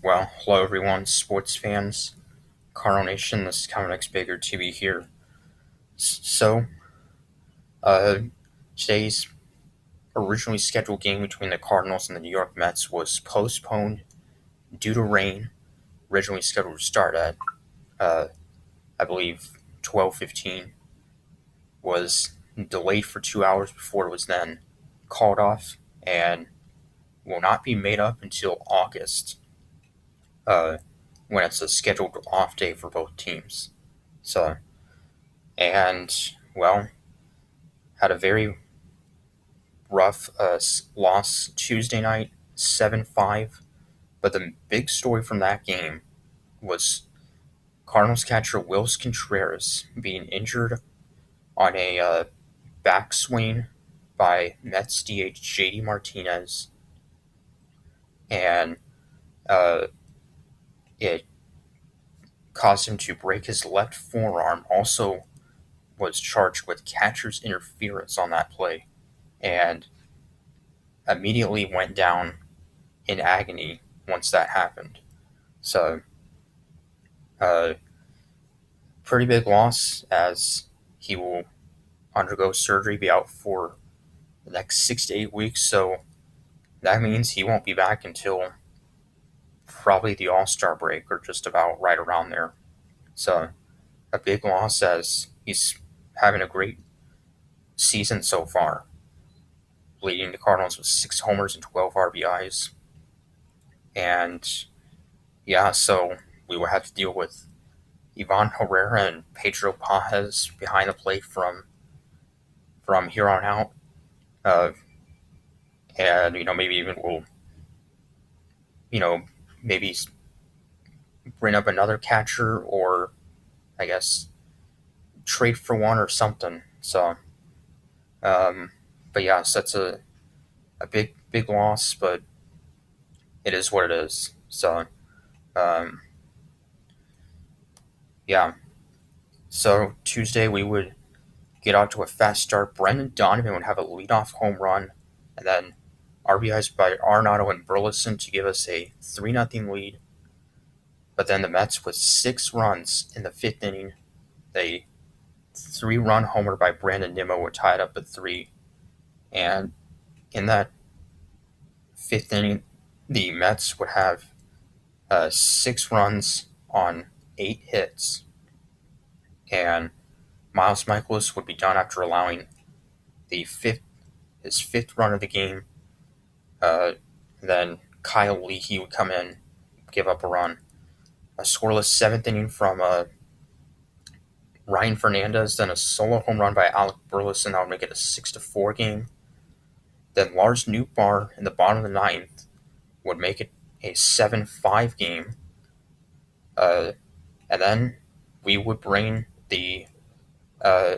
Well, hello everyone, sports fans, Cardinal Nation. This is Comics Bigger TV here. So, uh, today's originally scheduled game between the Cardinals and the New York Mets was postponed due to rain. Originally scheduled to start at, uh, I believe, 12:15, was delayed for 2 hours before it was then called off, and will not be made up until August, uh, when it's a scheduled off day for both teams. So, and well, had a very rough loss Tuesday night, 7-5. But the big story from that game was Cardinals catcher Wills Contreras being injured on a backswing by Mets DH JD Martinez, and uh, it caused him to break his left forearm. Also, was charged with catcher's interference on that play, and immediately went down in agony once that happened. So, uh, pretty big loss as he will undergo surgery, be out for the next 6 to 8 weeks. So that means he won't be back until probably the All Star break or just about right around there. So a big loss as he's having a great season so far, leading the Cardinals with 6 homers and 12 RBIs. And yeah, so we will have to deal with Ivan Herrera and Pedro Pajes behind the plate from here on out. Uh, and maybe even we'll you know maybe bring up another catcher, or I guess trade for one or something. So, but yeah, so that's a big loss, but it is what it is. So, um, yeah. So Tuesday we would get out to a fast start. Brendan Donovan would have a leadoff home run, and then RBIs by Arenado and Burleson to give us a 3-0 lead. But then the Mets with 6 runs in the fifth inning. They 3-run homer by Brandon Nimmo would tie it up at 3. And in that fifth inning, the Mets would have 6 runs on 8 hits. And Miles Michaelis would be done after allowing his fifth run of the game. Then Kyle Leahy would come in, give up a run. A scoreless seventh inning from Ryan Fernandez, then a solo home run by Alec Burleson that would make it a 6-4 game. Then Lars Nootbaar in the bottom of the ninth would make it a 7-5 game. And then we would bring the uh,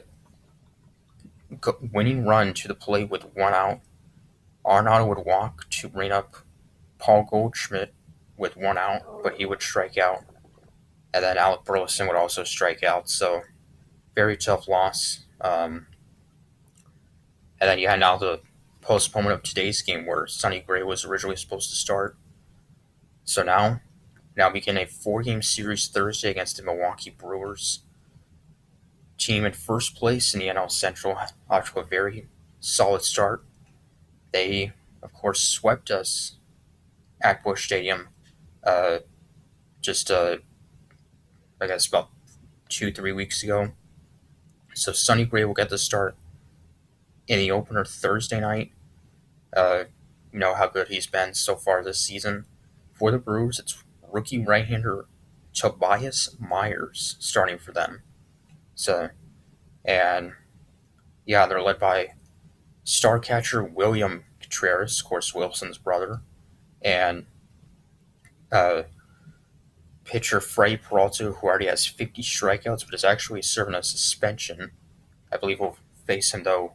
winning run to the plate with 1 out. Arenado would walk to bring up Paul Goldschmidt with 1 out, but he would strike out. And then Alec Burleson would also strike out. So, very tough loss. And then you had now the postponement of today's game where Sonny Gray was originally supposed to start. So now begin a 4-game series Thursday against the Milwaukee Brewers. Team in first place in the NL Central off to a very solid start. They, of course, swept us at Busch Stadium just, I guess, about 2-3 weeks ago. So Sonny Gray will get the start in the opener Thursday night. You know how good he's been so far this season. For the Brewers, it's rookie right-hander Tobias Myers starting for them. So, and yeah, they're led by star catcher William Contreras, of course, Wilson's brother, and uh, pitcher Freddie Peralta, who already has 50 strikeouts but is actually serving a suspension. I believe we'll face him, though,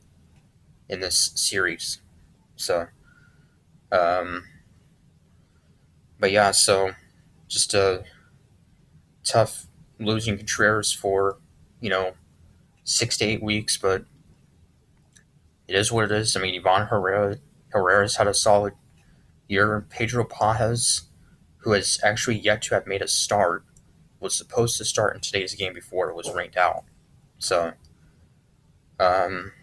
in this series. So, um, but yeah, so just a tough losing Contreras for, you know, 6 to 8 weeks, but it is what it is. I mean, Herrera's had a solid year. Pedro Pajes, who has actually yet to have made a start, was supposed to start in today's game before it was rained out. So, um,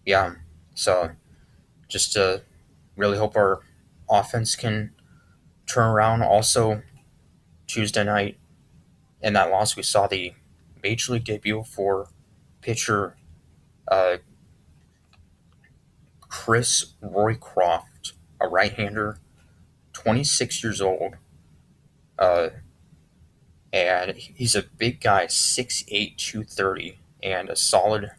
yeah. So, just to really hope our offense can turn around. Also, Tuesday night in that loss, we saw the major league debut for pitcher uh, Chris Roycroft, a right-hander, 26 years old, uh, and he's a big guy, 6'8", 230, and a solid.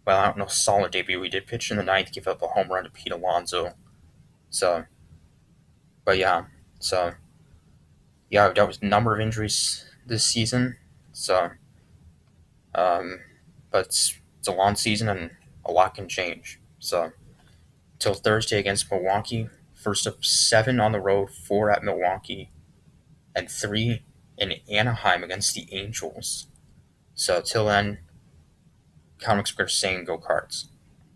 Well, I don't know, solid debut. He did pitch in the ninth, give up a home run to Pete Alonso. So, but yeah, so yeah, there was a number of injuries this season. So, um, but it's a long season and a lot can change. So, till Thursday against Milwaukee, first of 7 on the road, 4 at Milwaukee, and 3 in Anaheim against the Angels. So till then, Comic Square saying go Cards.